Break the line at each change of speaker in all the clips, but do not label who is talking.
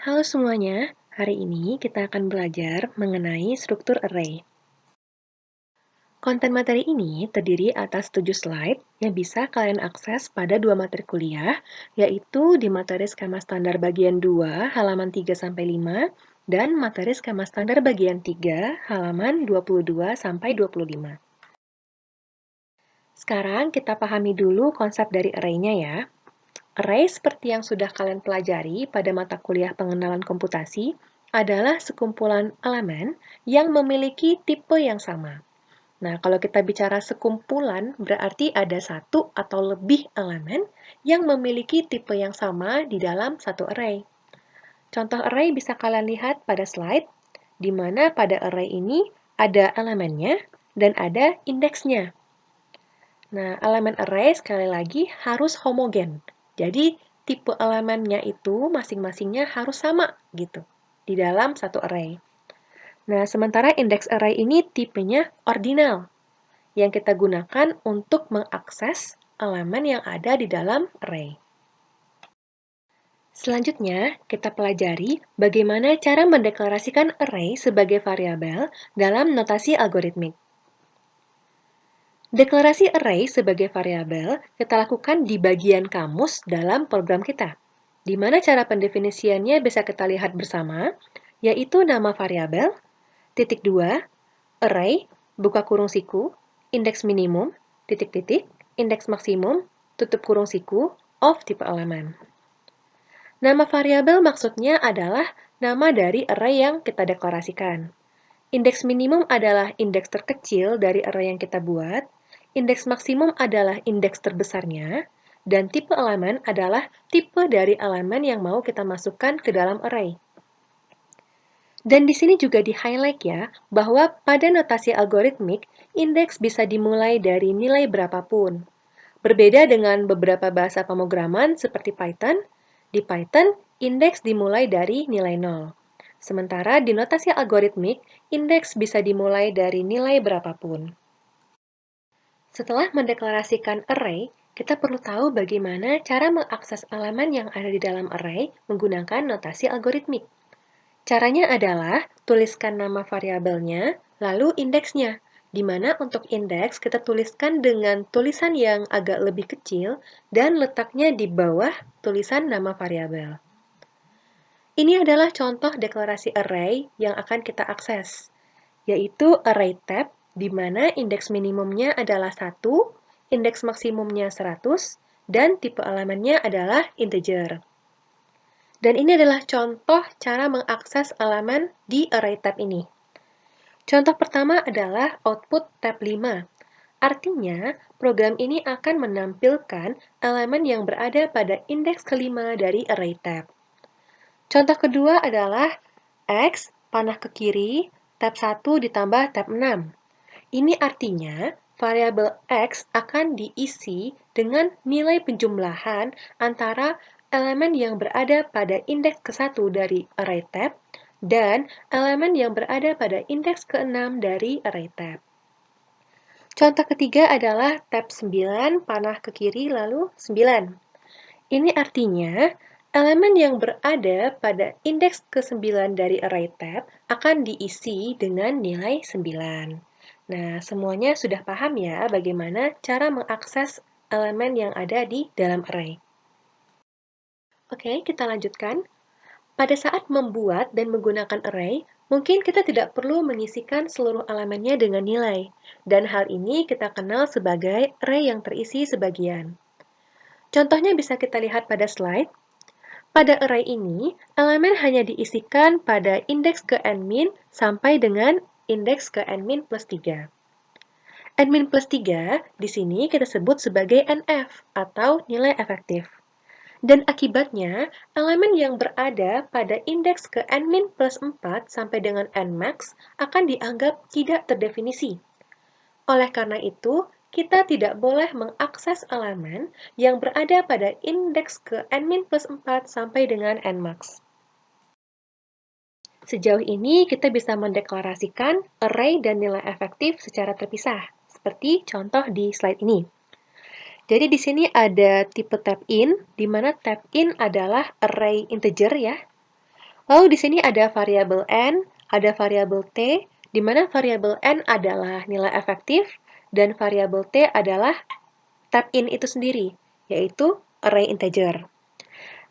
Halo semuanya, hari ini kita akan belajar mengenai struktur array. Konten materi ini terdiri atas 7 slide yang bisa kalian akses pada 2 materi kuliah, yaitu di materi skema standar bagian 2 halaman 3-5 dan materi skema standar bagian 3 halaman 22-25. Sekarang kita pahami dulu konsep dari array-nya ya. Array seperti yang sudah kalian pelajari pada mata kuliah pengenalan komputasi adalah sekumpulan elemen yang memiliki tipe yang sama. Nah, kalau kita bicara sekumpulan, berarti ada satu atau lebih elemen yang memiliki tipe yang sama di dalam satu array. Contoh array bisa kalian lihat pada slide, di mana pada array ini ada elemennya dan ada indeksnya. Nah, elemen array sekali lagi harus homogen. Jadi, tipe elemennya itu masing-masingnya harus sama gitu di dalam satu array. Nah, sementara indeks array ini tipenya ordinal yang kita gunakan untuk mengakses elemen yang ada di dalam array. Selanjutnya, kita pelajari bagaimana cara mendeklarasikan array sebagai variabel dalam notasi algoritmik. Deklarasi array sebagai variabel kita lakukan di bagian kamus dalam program kita, di mana cara pendefinisiannya bisa kita lihat bersama, yaitu nama variabel, titik 2, array, buka kurung siku, indeks minimum, titik titik, indeks maksimum, tutup kurung siku, of tipe elemen. Nama variabel maksudnya adalah nama dari array yang kita deklarasikan. Indeks minimum adalah indeks terkecil dari array yang kita buat, indeks maksimum adalah indeks terbesarnya, dan tipe elemen adalah tipe dari elemen yang mau kita masukkan ke dalam array. Dan di sini juga di-highlight ya, bahwa pada notasi algoritmik, indeks bisa dimulai dari nilai berapapun. Berbeda dengan beberapa bahasa pemrograman seperti Python, di Python, indeks dimulai dari nilai 0. Sementara di notasi algoritmik, indeks bisa dimulai dari nilai berapapun. Setelah mendeklarasikan array, kita perlu tahu bagaimana cara mengakses elemen yang ada di dalam array menggunakan notasi algoritmik. Caranya adalah tuliskan nama variabelnya, lalu indeksnya, di mana untuk indeks kita tuliskan dengan tulisan yang agak lebih kecil dan letaknya di bawah tulisan nama variabel. Ini adalah contoh deklarasi array yang akan kita akses, yaitu array tab, di mana indeks minimumnya adalah 1, indeks maksimumnya 100, dan tipe elemennya adalah integer. Dan ini adalah contoh cara mengakses elemen di array tab ini. Contoh pertama adalah output tab 5. Artinya, program ini akan menampilkan elemen yang berada pada indeks kelima dari array tab. Contoh kedua adalah X, panah ke kiri, tab 1 ditambah tab 6. Ini artinya, variabel X akan diisi dengan nilai penjumlahan antara elemen yang berada pada indeks ke-1 dari array tab dan elemen yang berada pada indeks ke-6 dari array tab. Contoh ketiga adalah tab 9, panah ke kiri lalu 9. Ini artinya, elemen yang berada pada indeks ke-9 dari array tab akan diisi dengan nilai 9. Nah, semuanya sudah paham ya bagaimana cara mengakses elemen yang ada di dalam array. Oke, kita lanjutkan. Pada saat membuat dan menggunakan array, mungkin kita tidak perlu mengisikan seluruh elemennya dengan nilai, dan hal ini kita kenal sebagai array yang terisi sebagian. Contohnya bisa kita lihat pada slide. Pada array ini, elemen hanya diisikan pada indeks ke n-min sampai dengan indeks ke n-min plus 3. N-min plus 3 di sini kita sebut sebagai NF atau nilai efektif. Dan akibatnya, elemen yang berada pada indeks ke n-min plus 4 sampai dengan n-max akan dianggap tidak terdefinisi. Oleh karena itu, kita tidak boleh mengakses elemen yang berada pada indeks ke n-min plus 4 sampai dengan n-max. Sejauh ini, kita bisa mendeklarasikan array dan nilai efektif secara terpisah, seperti contoh di slide ini. Jadi di sini ada tipe tab in, di mana tab in adalah array integer ya. Lalu di sini ada variabel N, ada variabel T, di mana variabel N adalah nilai efektif, dan variabel T adalah tab in itu sendiri, yaitu array integer.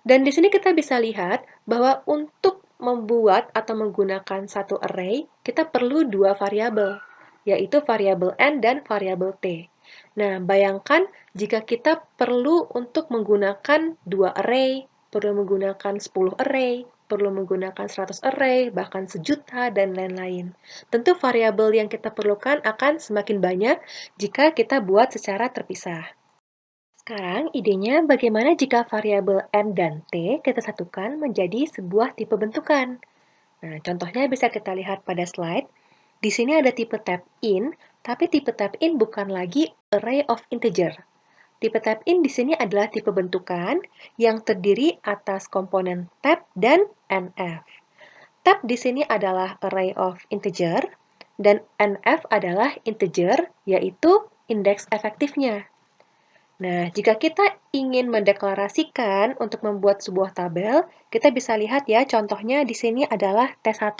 Dan di sini kita bisa lihat bahwa untuk membuat atau menggunakan satu array, kita perlu dua variabel, yaitu variabel N dan variabel T. Nah, bayangkan jika kita perlu untuk menggunakan dua array, perlu menggunakan 10 array, perlu menggunakan 100 array, bahkan sejuta, dan lain-lain. Tentu variabel yang kita perlukan akan semakin banyak jika kita buat secara terpisah. Sekarang, idenya bagaimana jika variabel N dan T kita satukan menjadi sebuah tipe bentukan. Nah, contohnya bisa kita lihat pada slide. Di sini ada tipe tab in, tapi tipe tab in bukan lagi array of integer. Tipe tab in di sini adalah tipe bentukan yang terdiri atas komponen tab dan nf. Tab di sini adalah array of integer, dan nf adalah integer, yaitu indeks efektifnya. Nah, jika kita ingin mendeklarasikan untuk membuat sebuah tabel, kita bisa lihat ya, contohnya di sini adalah T1.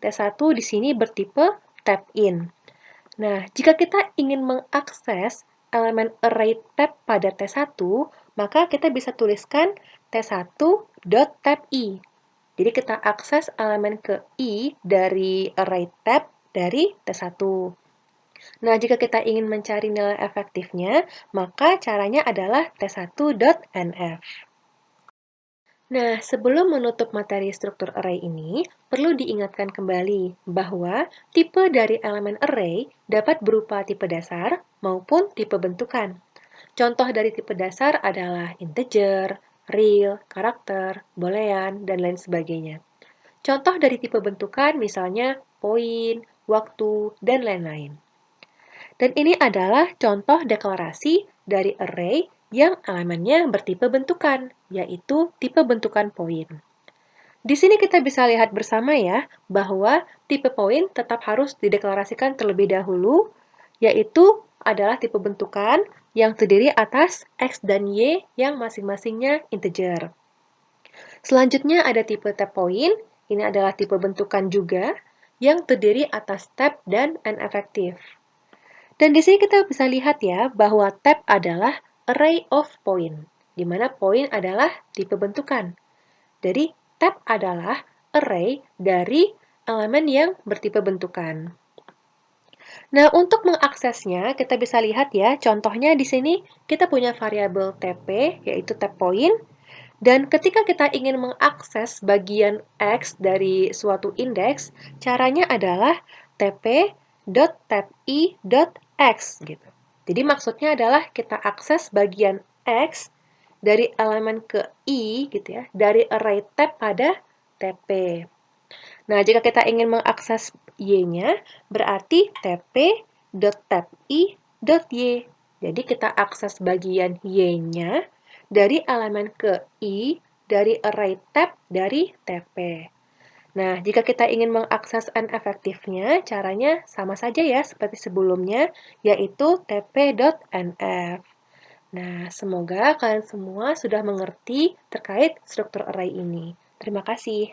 T1 di sini bertipe tab in. Nah, jika kita ingin mengakses elemen array tab pada T1, maka kita bisa tuliskan T1.tabI. Jadi kita akses elemen ke I dari array tab dari T1. Nah, jika kita ingin mencari nilai efektifnya, maka caranya adalah T1.nf. Nah, sebelum menutup materi struktur array ini, perlu diingatkan kembali bahwa tipe dari elemen array dapat berupa tipe dasar maupun tipe bentukan. Contoh dari tipe dasar adalah integer, real, karakter, boolean, dan lain sebagainya. Contoh dari tipe bentukan misalnya poin, waktu, dan lain-lain. Dan ini adalah contoh deklarasi dari array yang elemennya bertipe bentukan, yaitu tipe bentukan poin. Di sini kita bisa lihat bersama ya, bahwa tipe poin tetap harus dideklarasikan terlebih dahulu, yaitu adalah tipe bentukan yang terdiri atas X dan Y yang masing-masingnya integer. Selanjutnya ada tipe tab point, ini adalah tipe bentukan juga, yang terdiri atas tab dan n efektif. Dan di sini kita bisa lihat ya, bahwa tab adalah array of point, di mana point adalah tipe bentukan. Jadi, tab adalah array dari elemen yang bertipe bentukan. Nah, untuk mengaksesnya, kita bisa lihat ya, contohnya di sini kita punya variabel tp, yaitu tab point, dan ketika kita ingin mengakses bagian X dari suatu indeks, caranya adalah tp.tabi.x gitu. Jadi maksudnya adalah kita akses bagian X dari elemen ke I gitu ya, dari array tab pada TP. Nah, jika kita ingin mengakses Y-nya, berarti tp.tabi.y. Jadi kita akses bagian Y-nya dari elemen ke I dari array tab dari TP. Nah, jika kita ingin mengakses n efektifnya, caranya sama saja ya seperti sebelumnya, yaitu tp.nf. Nah, semoga kalian semua sudah mengerti terkait struktur array ini. Terima kasih.